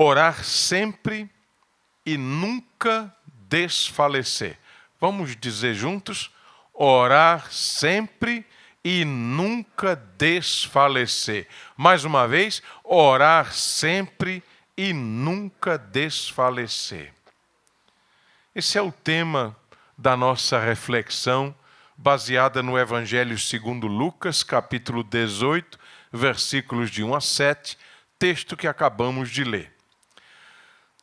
Orar sempre e nunca desfalecer. Vamos dizer juntos? Orar sempre e nunca desfalecer. Mais uma vez, orar sempre e nunca desfalecer. Esse é o tema da nossa reflexão, baseada no Evangelho segundo Lucas, capítulo 18, versículos de 1 a 7, texto que acabamos de ler.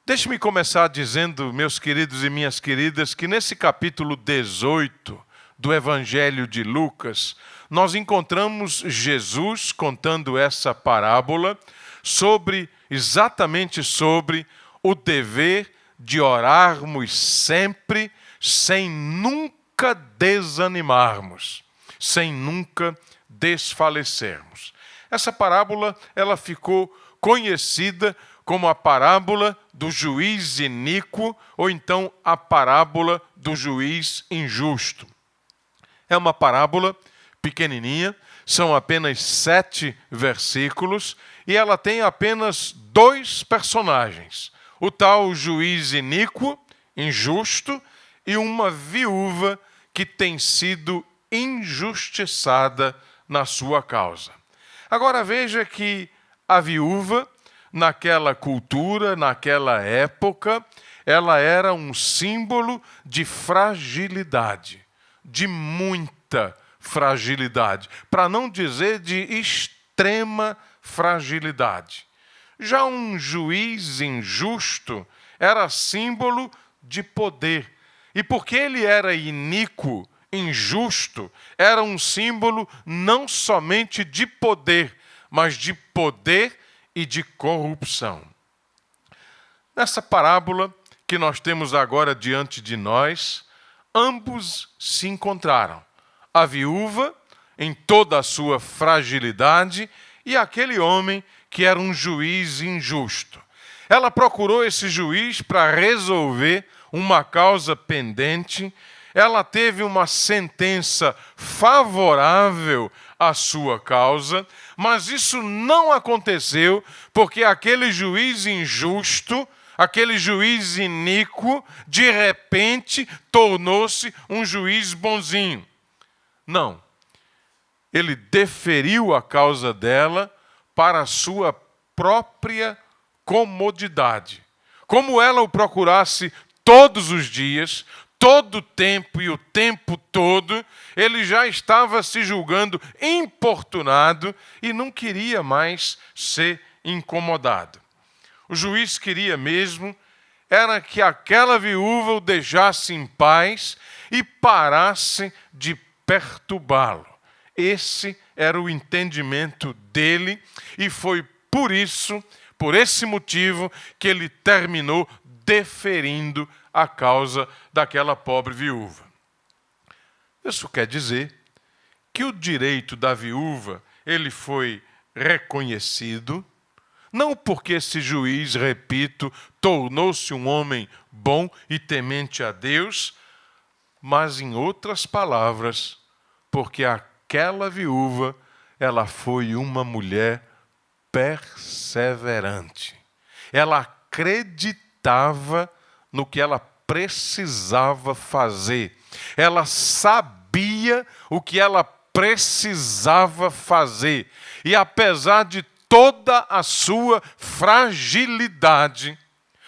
Deixe-me começar dizendo, meus queridos e minhas queridas, que nesse capítulo 18 do Evangelho de Lucas, nós encontramos Jesus contando essa parábola exatamente sobre o dever de orarmos sempre, sem nunca desanimarmos, sem nunca desfalecermos. Essa parábola, ela ficou conhecida como a parábola do juiz iníquo, ou então a parábola do juiz injusto. É uma parábola pequenininha, são apenas 7 versículos, e ela tem apenas 2 personagens. O tal juiz iníquo, injusto, e uma viúva que tem sido injustiçada na sua causa. Agora veja que a viúva, naquela cultura, naquela época, ela era um símbolo de fragilidade, de muita fragilidade, para não dizer de extrema fragilidade. Já um juiz injusto era símbolo de poder, e porque ele era iníquo, injusto, era um símbolo não somente de poder, mas de poder e de corrupção. Nessa parábola que nós temos agora diante de nós, ambos se encontraram. A viúva, em toda a sua fragilidade, e aquele homem que era um juiz injusto. Ela procurou esse juiz para resolver uma causa pendente. Ela teve uma sentença favorável à sua causa, mas isso não aconteceu porque aquele juiz injusto, aquele juiz iníquo, de repente tornou-se um juiz bonzinho. Não. Ele deferiu a causa dela para a sua própria comodidade. Como ela o procurasse todos os dias, todo o tempo e o tempo todo, ele já estava se julgando importunado e não queria mais ser incomodado. O juiz queria mesmo era que aquela viúva o deixasse em paz e parasse de perturbá-lo. Esse era o entendimento dele e foi por esse motivo, que ele terminou deferindo a causa daquela pobre viúva. Isso quer dizer que o direito da viúva ele foi reconhecido, não porque esse juiz, repito, tornou-se um homem bom e temente a Deus, mas, em outras palavras, porque aquela viúva ela foi uma mulher perseverante. Ela acreditava no que ela precisava fazer. Ela sabia o que ela precisava fazer. E apesar de toda a sua fragilidade,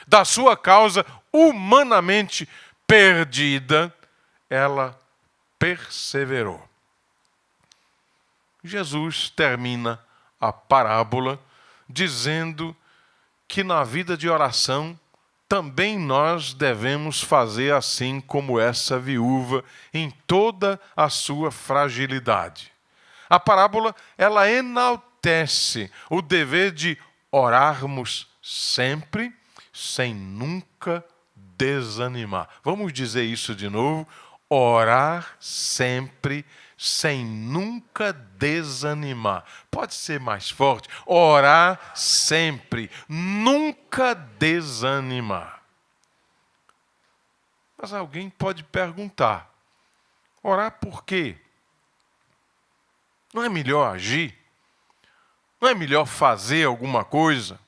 da sua causa humanamente perdida, ela perseverou. Jesus termina a parábola dizendo que na vida de oração também nós devemos fazer assim como essa viúva em toda a sua fragilidade. A parábola, ela enaltece o dever de orarmos sempre, sem nunca desanimar. Vamos dizer isso de novo? Orar sempre, sem nunca desanimar. Pode ser mais forte. Orar sempre, nunca desanimar. Mas alguém pode perguntar, orar por quê? Não é melhor agir? Não é melhor fazer alguma coisa?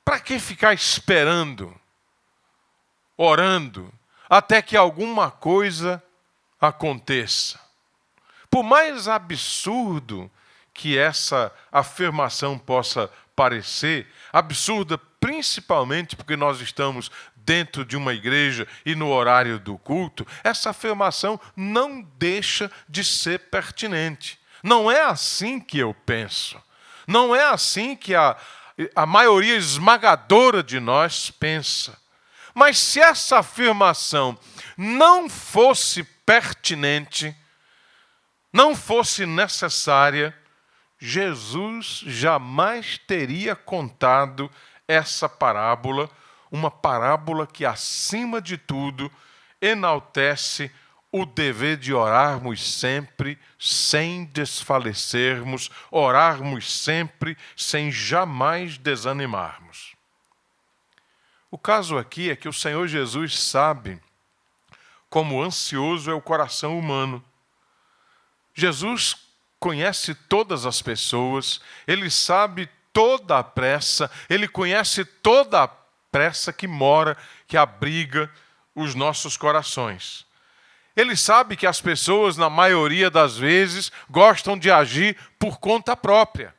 Para que ficar esperando, orando, até que alguma coisa aconteça? Por mais absurdo que essa afirmação possa parecer, absurda principalmente porque nós estamos dentro de uma igreja e no horário do culto, essa afirmação não deixa de ser pertinente. Não é assim que eu penso. Não é assim que a maioria esmagadora de nós pensa. Mas se essa afirmação não fosse pertinente, não fosse necessária, Jesus jamais teria contado essa parábola, uma parábola que, acima de tudo, enaltece o dever de orarmos sempre sem desfalecermos, orarmos sempre sem jamais desanimarmos. O caso aqui é que o Senhor Jesus sabe como ansioso é o coração humano. Jesus conhece todas as pessoas, ele sabe toda a pressa, ele conhece toda a pressa que mora, que abriga os nossos corações. Ele sabe que as pessoas, na maioria das vezes, gostam de agir por conta própria.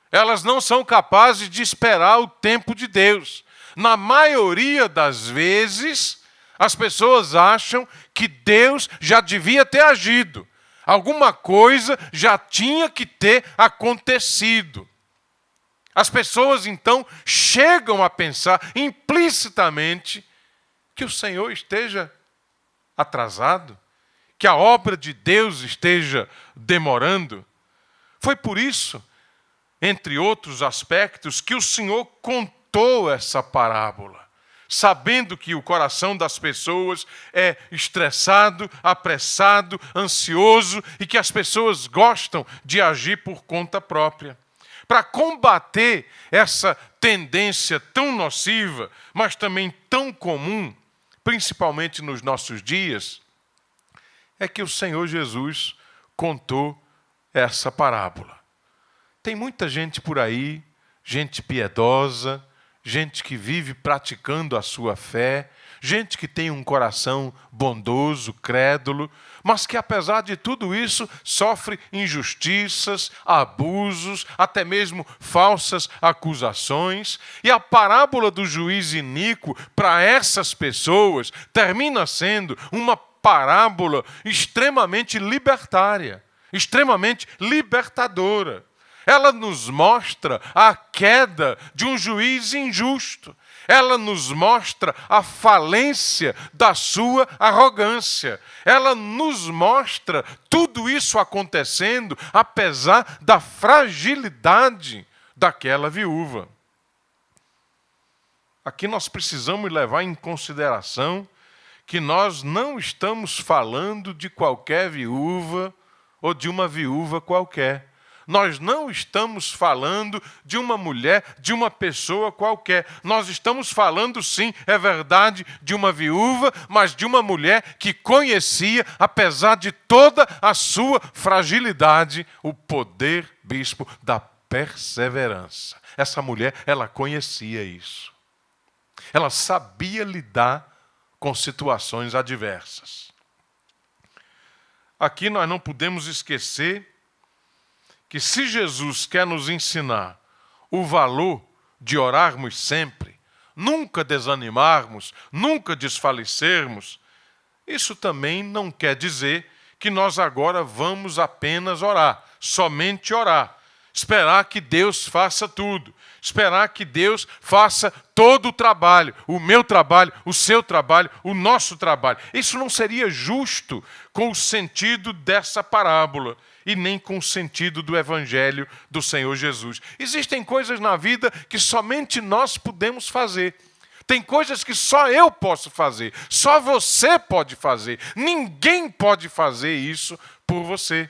Elas não são capazes de esperar o tempo de Deus. Na maioria das vezes, as pessoas acham que Deus já devia ter agido. Alguma coisa já tinha que ter acontecido. As pessoas, então, chegam a pensar implicitamente que o Senhor esteja atrasado, que a obra de Deus esteja demorando. Foi por isso, entre outros aspectos, que o Senhor contou essa parábola, sabendo que o coração das pessoas é estressado, apressado, ansioso e que as pessoas gostam de agir por conta própria. Para combater essa tendência tão nociva, mas também tão comum, principalmente nos nossos dias, é que o Senhor Jesus contou essa parábola. Tem muita gente por aí, gente piedosa, gente que vive praticando a sua fé, gente que tem um coração bondoso, crédulo, mas que, apesar de tudo isso, sofre injustiças, abusos, até mesmo falsas acusações. E a parábola do juiz iníquo, para essas pessoas, termina sendo uma parábola extremamente libertária, extremamente libertadora. Ela nos mostra a queda de um juiz injusto. Ela nos mostra a falência da sua arrogância. Ela nos mostra tudo isso acontecendo apesar da fragilidade daquela viúva. Aqui nós precisamos levar em consideração que nós não estamos falando de qualquer viúva ou de uma viúva qualquer. Nós não estamos falando de uma mulher, de uma pessoa qualquer. Nós estamos falando, sim, é verdade, de uma viúva, mas de uma mulher que conhecia, apesar de toda a sua fragilidade, o poder, bispo, da perseverança. Essa mulher, ela conhecia isso. Ela sabia lidar com situações adversas. Aqui nós não podemos esquecer que se Jesus quer nos ensinar o valor de orarmos sempre, nunca desanimarmos, nunca desfalecermos, isso também não quer dizer que nós agora vamos apenas orar, somente orar, esperar que Deus faça tudo, esperar que Deus faça todo o trabalho, o meu trabalho, o seu trabalho, o nosso trabalho. Isso não seria justo com o sentido dessa parábola e nem com o sentido do Evangelho do Senhor Jesus. Existem coisas na vida que somente nós podemos fazer. Tem coisas que só eu posso fazer, só você pode fazer. Ninguém pode fazer isso por você.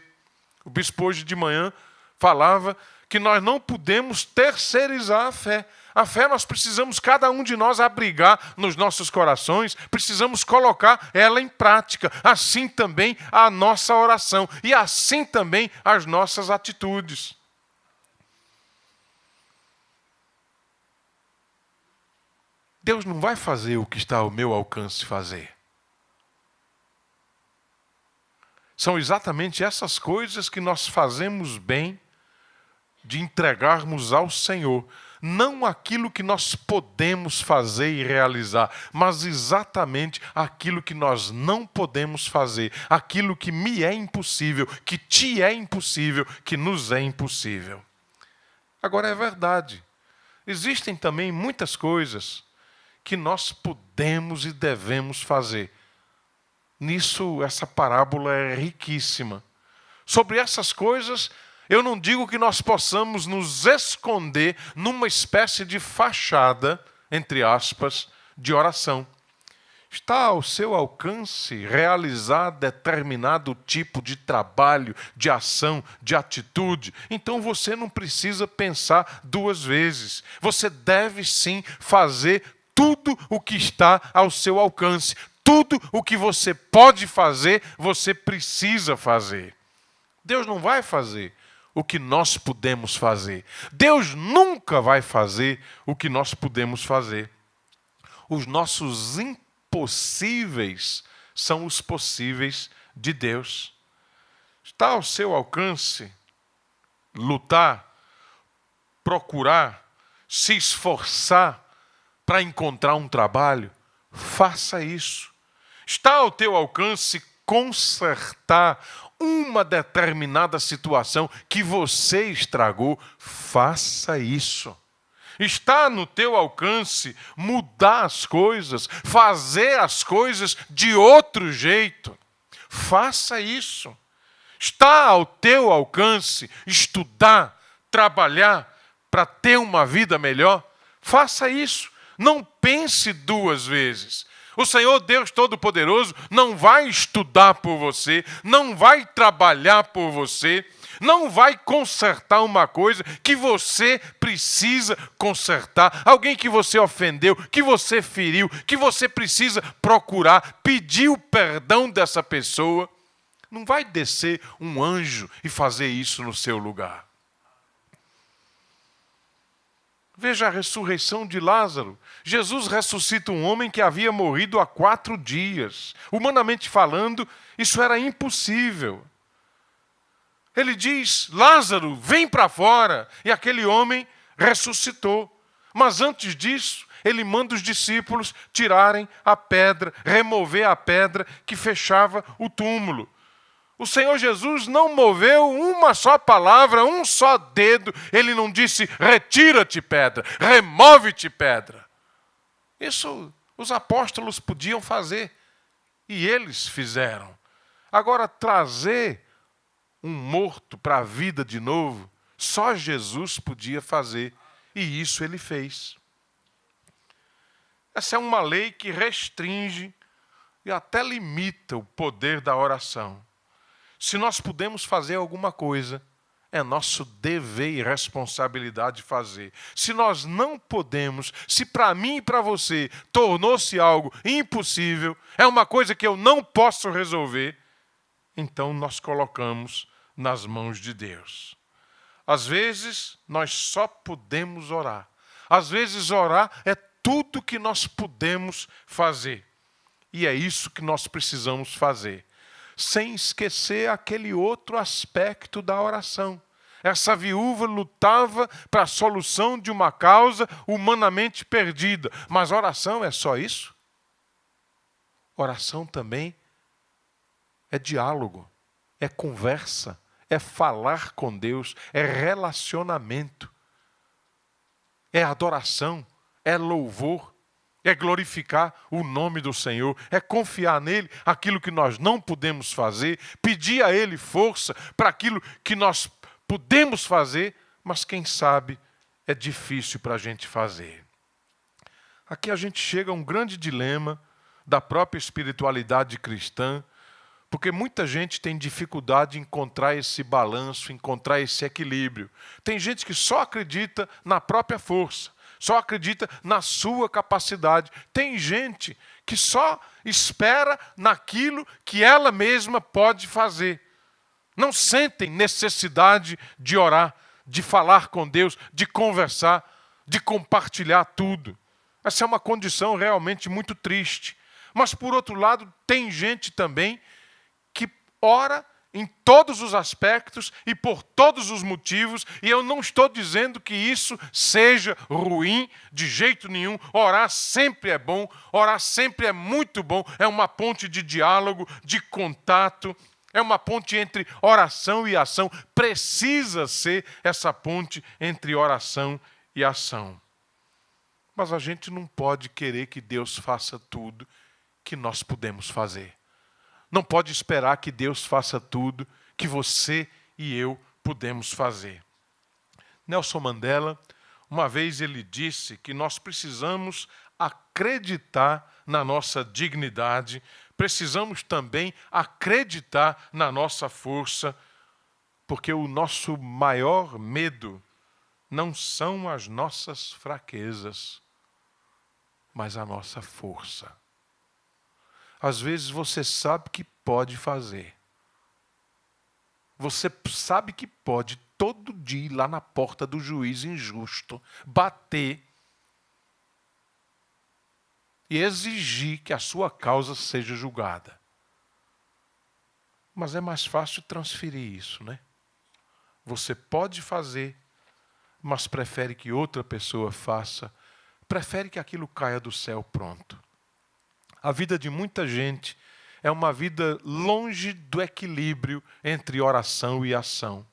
O bispo hoje de manhã falava que nós não podemos terceirizar a fé. A fé nós precisamos, cada um de nós, abrigar nos nossos corações, precisamos colocar ela em prática. Assim também a nossa oração e assim também as nossas atitudes. Deus não vai fazer o que está ao meu alcance fazer. São exatamente essas coisas que nós fazemos bem de entregarmos ao Senhor. Não aquilo que nós podemos fazer e realizar, mas exatamente aquilo que nós não podemos fazer. Aquilo que me é impossível, que te é impossível, que nos é impossível. Agora é verdade. Existem também muitas coisas que nós podemos e devemos fazer. Nisso, essa parábola é riquíssima. Sobre essas coisas, eu não digo que nós possamos nos esconder numa espécie de fachada, entre aspas, de oração. Está ao seu alcance realizar determinado tipo de trabalho, de ação, de atitude. Então você não precisa pensar duas vezes. Você deve sim fazer tudo o que está ao seu alcance. Tudo o que você pode fazer, você precisa fazer. Deus não vai fazer o que nós podemos fazer. Deus nunca vai fazer o que nós podemos fazer. Os nossos impossíveis são os possíveis de Deus. Está ao seu alcance lutar, procurar, se esforçar para encontrar um trabalho? Faça isso. Está ao teu alcance consertar uma determinada situação que você estragou? Faça isso. Está no teu alcance mudar as coisas, fazer as coisas de outro jeito? Faça isso. Está ao teu alcance estudar, trabalhar para ter uma vida melhor? Faça isso. Não pense duas vezes. O Senhor Deus Todo-Poderoso não vai estudar por você, não vai trabalhar por você, não vai consertar uma coisa que você precisa consertar. Alguém que você ofendeu, que você feriu, que você precisa procurar, pedir o perdão dessa pessoa. Não vai descer um anjo e fazer isso no seu lugar. Veja a ressurreição de Lázaro. Jesus ressuscita um homem que havia morrido há 4 dias. Humanamente falando, isso era impossível. Ele diz: Lázaro, vem para fora. E aquele homem ressuscitou. Mas antes disso, ele manda os discípulos tirarem a pedra, remover a pedra que fechava o túmulo. O Senhor Jesus não moveu uma só palavra, um só dedo. Ele não disse: retira-te pedra, remove-te pedra. Isso os apóstolos podiam fazer. E eles fizeram. Agora, trazer um morto para a vida de novo, só Jesus podia fazer. E isso ele fez. Essa é uma lei que restringe e até limita o poder da oração. Se nós podemos fazer alguma coisa, é nosso dever e responsabilidade fazer. Se nós não podemos, se para mim e para você tornou-se algo impossível, é uma coisa que eu não posso resolver, então nós colocamos nas mãos de Deus. Às vezes, nós só podemos orar. Às vezes, orar é tudo que nós podemos fazer. E é isso que nós precisamos fazer. Sem esquecer aquele outro aspecto da oração. Essa viúva lutava para a solução de uma causa humanamente perdida. Mas oração é só isso? Oração também é diálogo, é conversa, é falar com Deus, é relacionamento, é adoração, é louvor. É glorificar o nome do Senhor, é confiar nele aquilo que nós não podemos fazer, pedir a ele força para aquilo que nós podemos fazer, mas quem sabe é difícil para a gente fazer. Aqui a gente chega a um grande dilema da própria espiritualidade cristã, porque muita gente tem dificuldade em encontrar esse balanço, encontrar esse equilíbrio. Tem gente que só acredita na própria força, só acredita na sua capacidade. Tem gente que só espera naquilo que ela mesma pode fazer. Não sentem necessidade de orar, de falar com Deus, de conversar, de compartilhar tudo. Essa é uma condição realmente muito triste. Mas, por outro lado, tem gente também que ora em todos os aspectos e por todos os motivos, e eu não estou dizendo que isso seja ruim de jeito nenhum. Orar sempre é bom, orar sempre é muito bom, é uma ponte de diálogo, de contato, é uma ponte entre oração e ação. Precisa ser essa ponte entre oração e ação. Mas a gente não pode querer que Deus faça tudo que nós podemos fazer. Não pode esperar que Deus faça tudo que você e eu podemos fazer. Nelson Mandela, uma vez ele disse que nós precisamos acreditar na nossa dignidade, precisamos também acreditar na nossa força, porque o nosso maior medo não são as nossas fraquezas, mas a nossa força. Às vezes você sabe que pode fazer. Você sabe que pode todo dia ir lá na porta do juiz injusto, bater e exigir que a sua causa seja julgada. Mas é mais fácil transferir isso, né? Você pode fazer, mas prefere que outra pessoa faça, prefere que aquilo caia do céu pronto. A vida de muita gente é uma vida longe do equilíbrio entre oração e ação.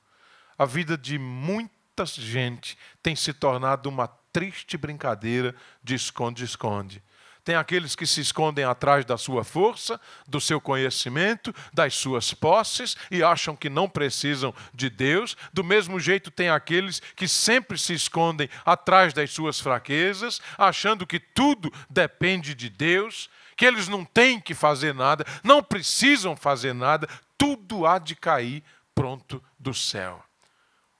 A vida de muita gente tem se tornado uma triste brincadeira de esconde-esconde. Tem aqueles que se escondem atrás da sua força, do seu conhecimento, das suas posses e acham que não precisam de Deus. Do mesmo jeito, tem aqueles que sempre se escondem atrás das suas fraquezas, achando que tudo depende de Deus, que eles não têm que fazer nada, não precisam fazer nada, tudo há de cair pronto do céu.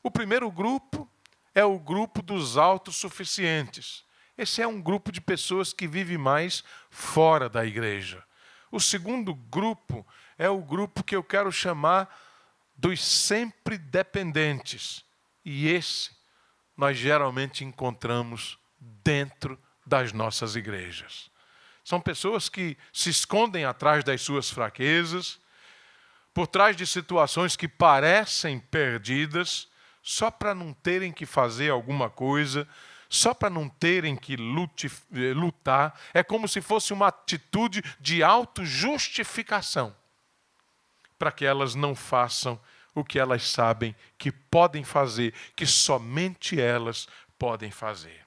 O primeiro grupo é o grupo dos autossuficientes. Esse é um grupo de pessoas que vive mais fora da igreja. O segundo grupo é o grupo que eu quero chamar dos sempre dependentes. E esse nós geralmente encontramos dentro das nossas igrejas. São pessoas que se escondem atrás das suas fraquezas, por trás de situações que parecem perdidas, só para não terem que fazer alguma coisa, só para não terem que lutar. É como se fosse uma atitude de autojustificação, para que elas não façam o que elas sabem que podem fazer, que somente elas podem fazer.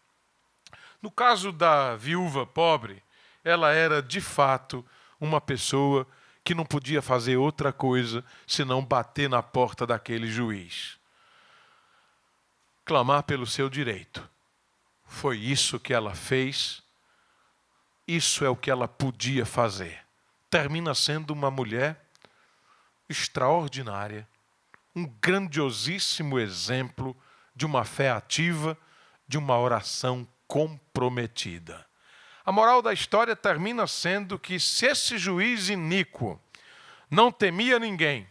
No caso da viúva pobre, ela era de fato uma pessoa que não podia fazer outra coisa senão bater na porta daquele juiz. Clamar pelo seu direito. Foi isso que ela fez, isso é o que ela podia fazer. Termina sendo uma mulher extraordinária, um grandiosíssimo exemplo de uma fé ativa, de uma oração comprometida. A moral da história termina sendo que se esse juiz iníquo não temia ninguém,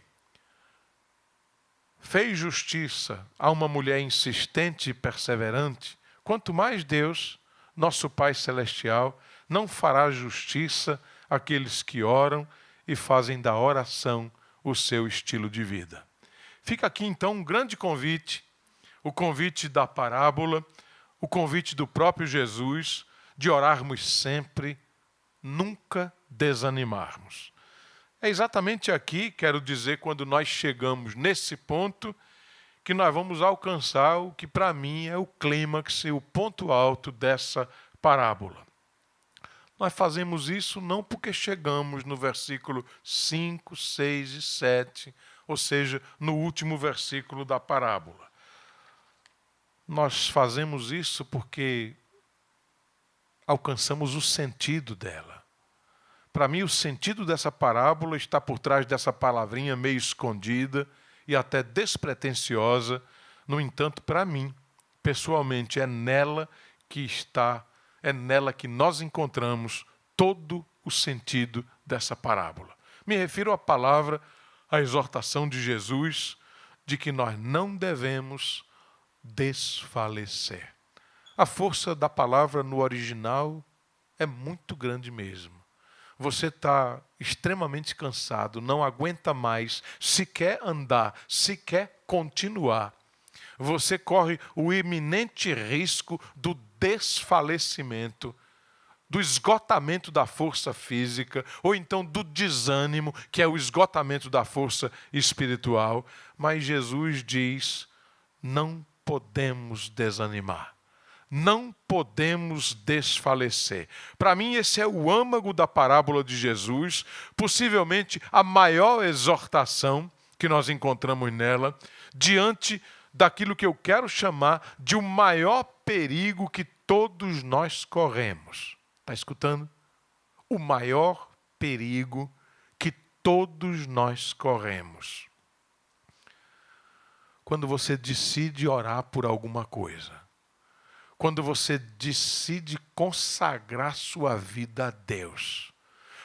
fez justiça a uma mulher insistente e perseverante, quanto mais Deus, nosso Pai Celestial, não fará justiça àqueles que oram e fazem da oração o seu estilo de vida. Fica aqui então um grande convite, o convite da parábola, o convite do próprio Jesus, de orarmos sempre, nunca desanimarmos. É exatamente aqui, quero dizer, quando nós chegamos nesse ponto, que nós vamos alcançar o que para mim é o clímax, o ponto alto dessa parábola. Nós fazemos isso não porque chegamos no versículo 5, 6 e 7, ou seja, no último versículo da parábola. Nós fazemos isso porque alcançamos o sentido dela. Para mim, o sentido dessa parábola está por trás dessa palavrinha meio escondida e até despretensiosa. No entanto, para mim, pessoalmente, é nela que nós encontramos todo o sentido dessa parábola. Me refiro à palavra, à exortação de Jesus, de que nós não devemos desfalecer. A força da palavra no original é muito grande mesmo. Você está extremamente cansado, não aguenta mais sequer andar, sequer continuar. Você corre o iminente risco do desfalecimento, do esgotamento da força física, ou então do desânimo, que é o esgotamento da força espiritual. Mas Jesus diz: não podemos desanimar. Não podemos desfalecer. Para mim, esse é o âmago da parábola de Jesus, possivelmente a maior exortação que nós encontramos nela, diante daquilo que eu quero chamar de o maior perigo que todos nós corremos. Está escutando? O maior perigo que todos nós corremos. Quando você decide orar por alguma coisa, quando você decide consagrar sua vida a Deus,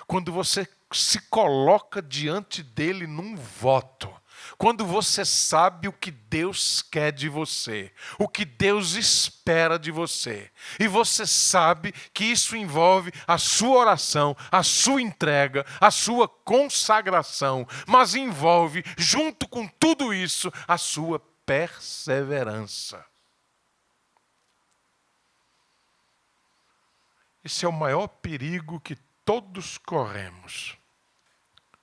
quando você se coloca diante dele num voto, quando você sabe o que Deus quer de você, o que Deus espera de você, e você sabe que isso envolve a sua oração, a sua entrega, a sua consagração, mas envolve, junto com tudo isso, a sua perseverança. Esse é o maior perigo que todos corremos.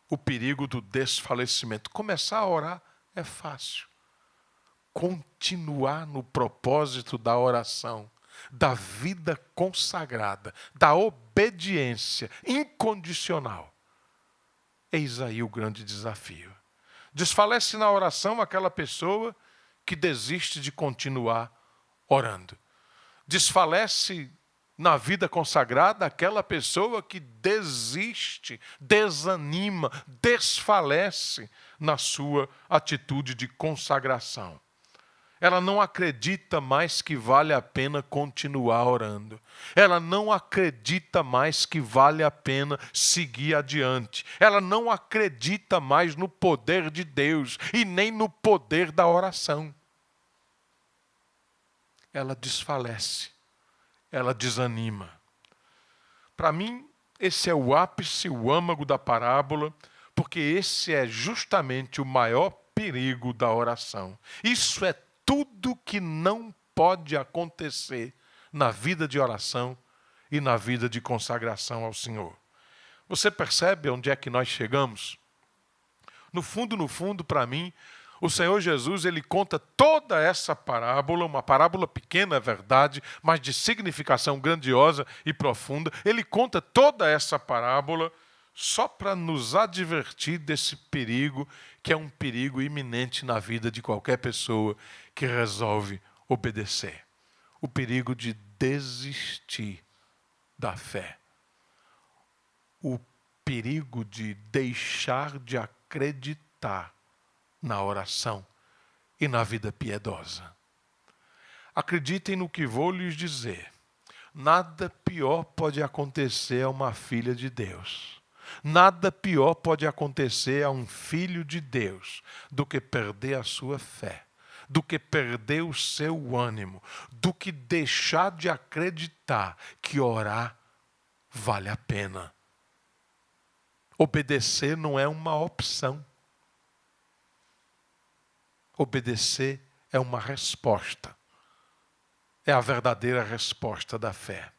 O perigo do desfalecimento. Começar a orar é fácil. Continuar no propósito da oração, da vida consagrada, da obediência incondicional. Eis aí o grande desafio. Desfalece na oração aquela pessoa que desiste de continuar orando. Desfalece na vida consagrada, aquela pessoa que desiste, desanima, desfalece na sua atitude de consagração. Ela não acredita mais que vale a pena continuar orando. Ela não acredita mais que vale a pena seguir adiante. Ela não acredita mais no poder de Deus e nem no poder da oração. Ela desfalece. Ela desanima. Para mim, esse é o ápice, o âmago da parábola, porque esse é justamente o maior perigo da oração. Isso é tudo que não pode acontecer na vida de oração e na vida de consagração ao Senhor. Você percebe onde é que nós chegamos? No fundo, para mim, o Senhor Jesus, ele conta toda essa parábola, uma parábola pequena, é verdade, mas de significação grandiosa e profunda. Ele conta toda essa parábola só para nos advertir desse perigo, que é um perigo iminente na vida de qualquer pessoa que resolve obedecer. O perigo de desistir da fé. O perigo de deixar de acreditar na oração e na vida piedosa. Acreditem no que vou lhes dizer. Nada pior pode acontecer a uma filha de Deus. Nada pior pode acontecer a um filho de Deus do que perder a sua fé, do que perder o seu ânimo, do que deixar de acreditar que orar vale a pena. Obedecer não é uma opção. Obedecer é uma resposta. É a verdadeira resposta da fé.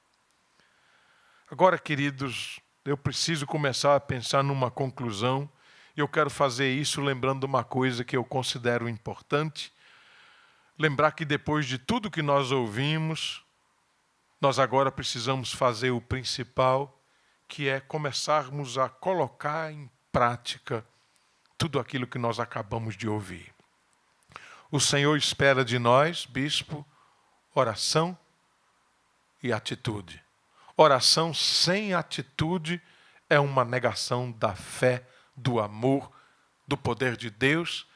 Agora, queridos, eu preciso começar a pensar numa conclusão. E eu quero fazer isso lembrando uma coisa que eu considero importante. Lembrar que depois de tudo que nós ouvimos, nós agora precisamos fazer o principal, que é começarmos a colocar em prática tudo aquilo que nós acabamos de ouvir. O Senhor espera de nós, bispo, oração e atitude. Oração sem atitude é uma negação da fé, do amor, do poder de Deus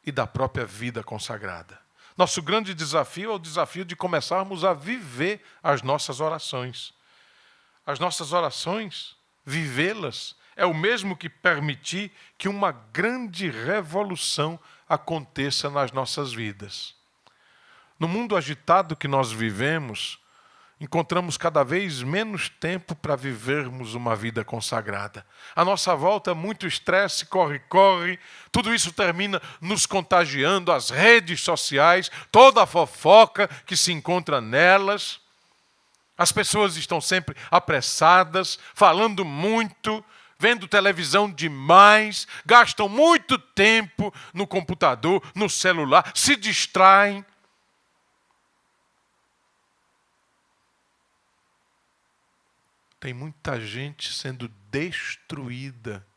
e da própria vida consagrada. Nosso grande desafio é o desafio de começarmos a viver as nossas orações. As nossas orações, vivê-las, é o mesmo que permitir que uma grande revolução aconteça nas nossas vidas. No mundo agitado que nós vivemos, encontramos cada vez menos tempo para vivermos uma vida consagrada. À nossa volta, muito estresse, corre-corre, tudo isso termina nos contagiando, as redes sociais, toda a fofoca que se encontra nelas. As pessoas estão sempre apressadas, falando muito, vendo televisão demais, gastam muito tempo no computador, no celular, se distraem. Tem muita gente sendo destruída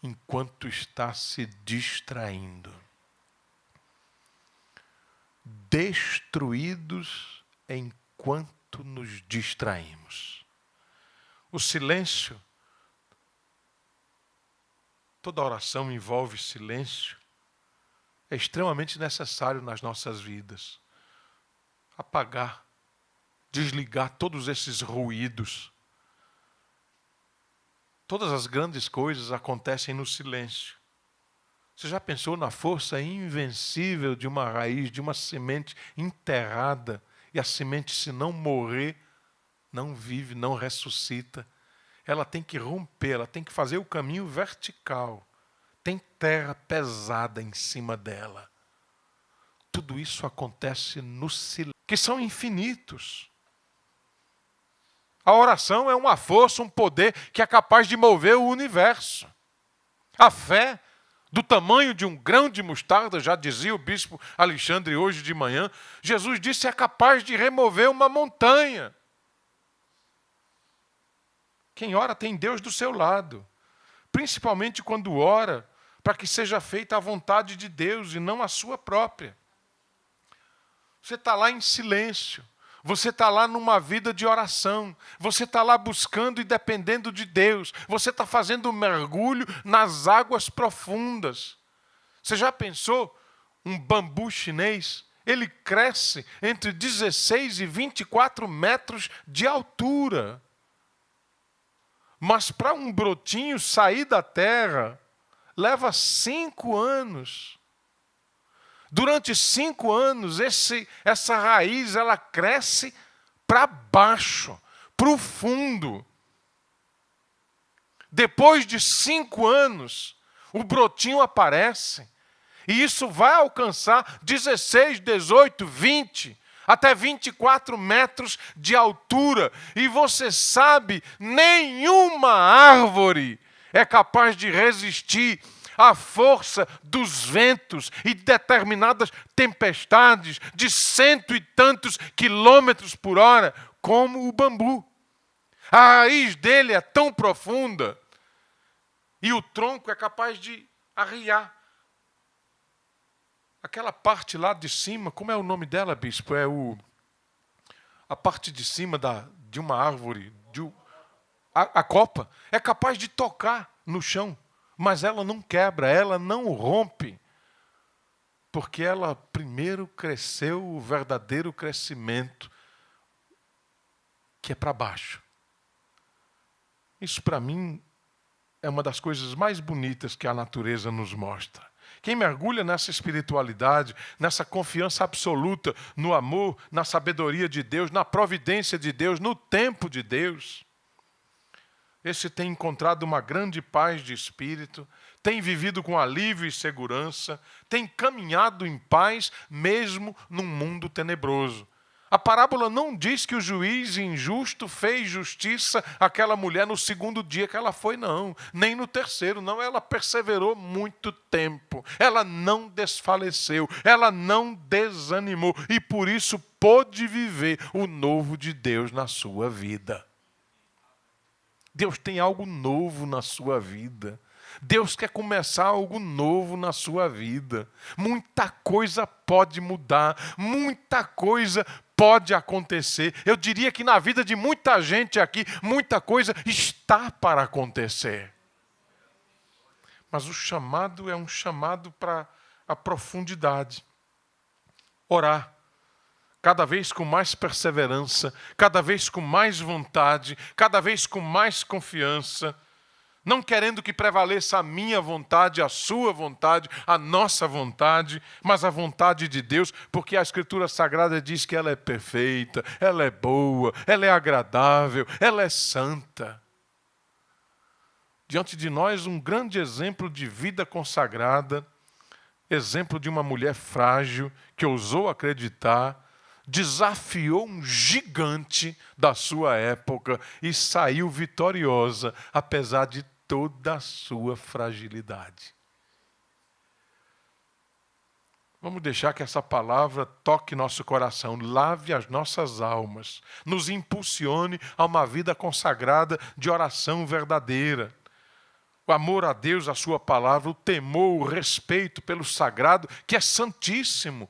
enquanto está se distraindo. Destruídos enquanto nos distraímos. O silêncio, toda oração envolve silêncio, é extremamente necessário nas nossas vidas. Apagar, desligar todos esses ruídos. Todas as grandes coisas acontecem no silêncio. Você já pensou na força invencível de uma raiz, de uma semente enterrada, e a semente, se não morrer, não vive, não ressuscita? Ela tem que romper, ela tem que fazer o caminho vertical. Tem terra pesada em cima dela. Tudo isso acontece no silêncio, que são infinitos. A oração é uma força, um poder que é capaz de mover o universo. A fé, do tamanho de um grão de mostarda, já dizia o bispo Alexandre hoje de manhã, Jesus disse, é capaz de remover uma montanha. Quem ora tem Deus do seu lado, principalmente quando ora para que seja feita a vontade de Deus e não a sua própria. Você está lá em silêncio. Você está lá numa vida de oração. Você está lá buscando e dependendo de Deus. Você está fazendo um mergulho nas águas profundas. Você já pensou? Um bambu chinês, ele cresce entre 16 e 24 metros de altura. Mas para um brotinho sair da terra, leva 5 anos. Durante 5 anos, essa raiz ela cresce para baixo, para o fundo. Depois de 5 anos, o brotinho aparece. E isso vai alcançar 16, 18, 20, até 24 metros de altura. E você sabe, nenhuma árvore é capaz de resistir à força dos ventos e determinadas tempestades de 100 e tantos quilômetros por hora, como o bambu. A raiz dele é tão profunda e o tronco é capaz de arriar. Aquela parte lá de cima, como é o nome dela, bispo? A parte de cima de uma árvore, a copa, é capaz de tocar no chão. Mas ela não quebra, ela não rompe, porque ela primeiro cresceu o verdadeiro crescimento, que é para baixo. Isso para mim é uma das coisas mais bonitas que a natureza nos mostra. Quem mergulha nessa espiritualidade, nessa confiança absoluta no amor, na sabedoria de Deus, na providência de Deus, no tempo de Deus, esse tem encontrado uma grande paz de espírito, tem vivido com alívio e segurança, tem caminhado em paz mesmo num mundo tenebroso. A parábola não diz que o juiz injusto fez justiça àquela mulher no 2º dia que ela foi, não. Nem no 3º, não. Ela perseverou muito tempo. Ela não desfaleceu. Ela não desanimou. E por isso pôde viver o novo de Deus na sua vida. Deus tem algo novo na sua vida. Deus quer começar algo novo na sua vida. Muita coisa pode mudar, muita coisa pode acontecer. Eu diria que na vida de muita gente aqui, muita coisa está para acontecer. Mas o chamado é um chamado para a profundidade. Orar. Cada vez com mais perseverança, cada vez com mais vontade, cada vez com mais confiança. não querendo que prevaleça a minha vontade, a sua vontade, a nossa vontade, mas a vontade de Deus, porque a Escritura Sagrada diz que ela é perfeita, ela é boa, ela é agradável, ela é santa. Diante de nós, um grande exemplo de vida consagrada, exemplo de uma mulher frágil que ousou acreditar, desafiou um gigante da sua época e saiu vitoriosa, apesar de toda a sua fragilidade. Vamos deixar que essa palavra toque nosso coração, lave as nossas almas, nos impulsione a uma vida consagrada de oração verdadeira. O amor a Deus, a sua palavra, o temor, o respeito pelo sagrado, que é santíssimo,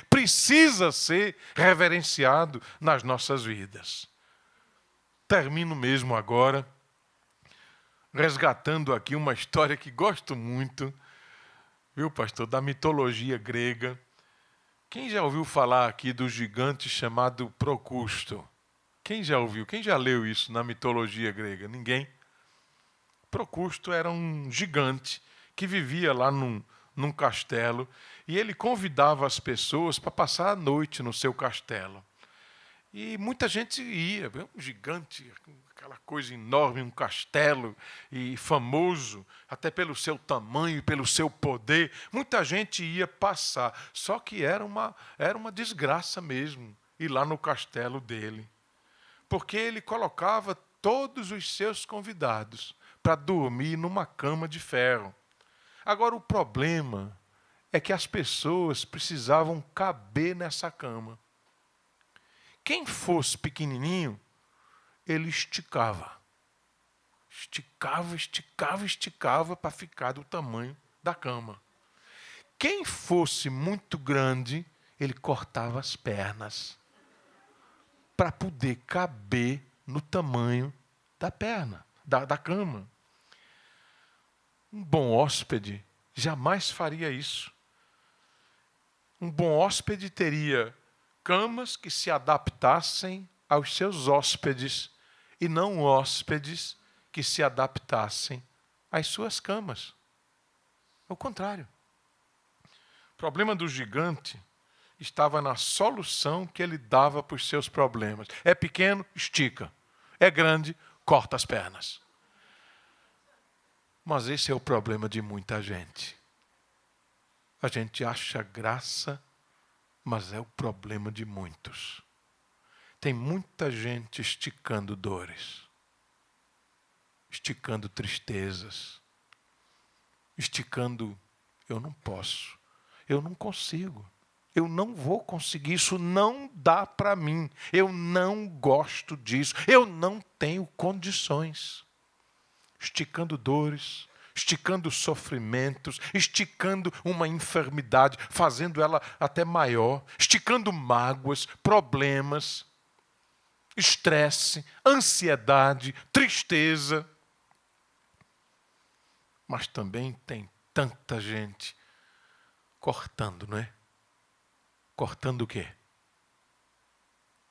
precisa ser reverenciado nas nossas vidas. Termino mesmo agora, resgatando aqui uma história que gosto muito, viu, pastor, da mitologia grega. Quem já ouviu falar aqui do gigante chamado Procusto? Quem já ouviu? Quem já leu isso na mitologia grega? Ninguém? Procusto era um gigante que vivia lá num castelo e ele convidava as pessoas para passar a noite no seu castelo. E muita gente ia, um gigante, aquela coisa enorme, um castelo e famoso, até pelo seu tamanho, pelo seu poder. Muita gente ia passar, só que era uma desgraça mesmo ir lá no castelo dele. Porque ele colocava todos os seus convidados para dormir numa cama de ferro. Agora, o problema é que as pessoas precisavam caber nessa cama. Quem fosse pequenininho, ele esticava. Esticava para ficar do tamanho da cama. Quem fosse muito grande, ele cortava as pernas para poder caber no tamanho da perna, da cama. Um bom hóspede jamais faria isso. Um bom hóspede teria camas que se adaptassem aos seus hóspedes e não hóspedes que se adaptassem às suas camas. Ao contrário. O problema do gigante estava na solução que ele dava para os seus problemas. É pequeno, estica. É grande, corta as pernas. Mas esse é o problema de muita gente. A gente acha graça, mas é o problema de muitos. Tem muita gente esticando dores, esticando tristezas, esticando, eu não posso, eu não consigo, eu não vou conseguir, isso não dá para mim, eu não gosto disso, eu não tenho condições. Esticando dores, esticando sofrimentos, esticando uma enfermidade, fazendo ela até maior, esticando mágoas, problemas, estresse, ansiedade, tristeza. Mas também tem tanta gente cortando, não é? Cortando o quê?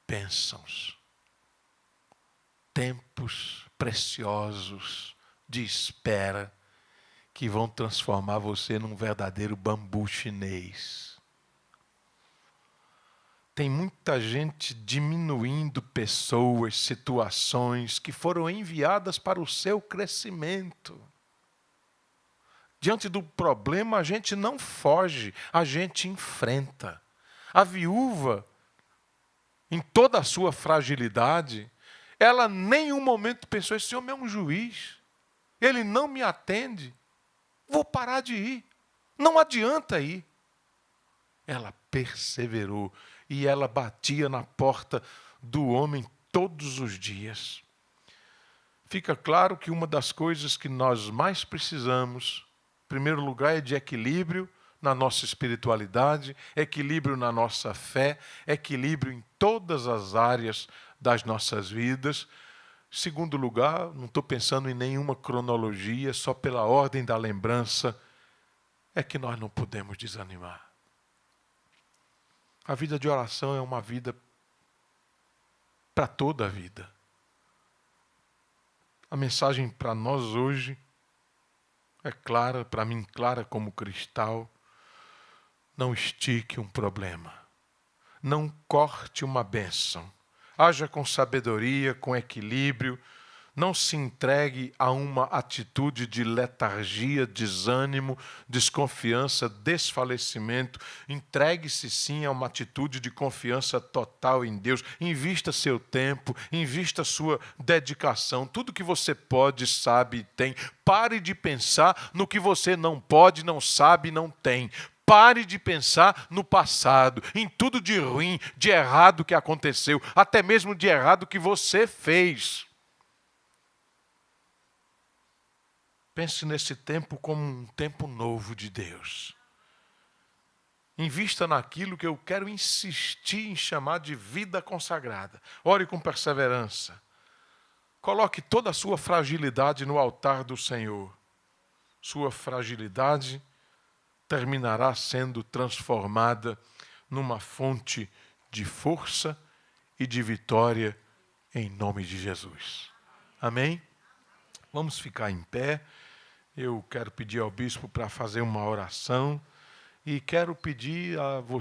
Bênçãos. Tempos preciosos de espera que vão transformar você num verdadeiro bambu chinês. Tem muita gente diminuindo pessoas, situações que foram enviadas para o seu crescimento. Diante do problema, a gente não foge, a gente enfrenta. A viúva, em toda a sua fragilidade, ela nem um momento pensou, esse homem é um juiz, ele não me atende, vou parar de ir, não adianta ir. Ela perseverou e ela batia na porta do homem todos os dias. Fica claro que uma das coisas que nós mais precisamos, em primeiro lugar, é de equilíbrio na nossa espiritualidade, equilíbrio na nossa fé, equilíbrio em todas as áreas das nossas vidas. Em segundo lugar, não estou pensando em nenhuma cronologia, só pela ordem da lembrança, é que nós não podemos desanimar. A vida de oração é uma vida para toda a vida. A mensagem para nós hoje é clara, para mim clara como cristal. Não estique um problema. Não corte uma bênção. Haja com sabedoria, com equilíbrio. Não se entregue a uma atitude de letargia, desânimo, desconfiança, desfalecimento. Entregue-se sim a uma atitude de confiança total em Deus. Invista seu tempo, invista sua dedicação. Tudo que você pode, sabe e tem. Pare de pensar no que você não pode, não sabe, não tem. Pare de pensar no passado, em tudo de ruim, de errado que aconteceu, até mesmo de errado que você fez. Pense nesse tempo como um tempo novo de Deus. Invista naquilo que eu quero insistir em chamar de vida consagrada. Ore com perseverança. Coloque toda a sua fragilidade no altar do Senhor. Sua fragilidade terminará sendo transformada numa fonte de força e de vitória em nome de Jesus. Amém? Vamos ficar em pé. Eu quero pedir ao bispo para fazer uma oração e quero pedir a você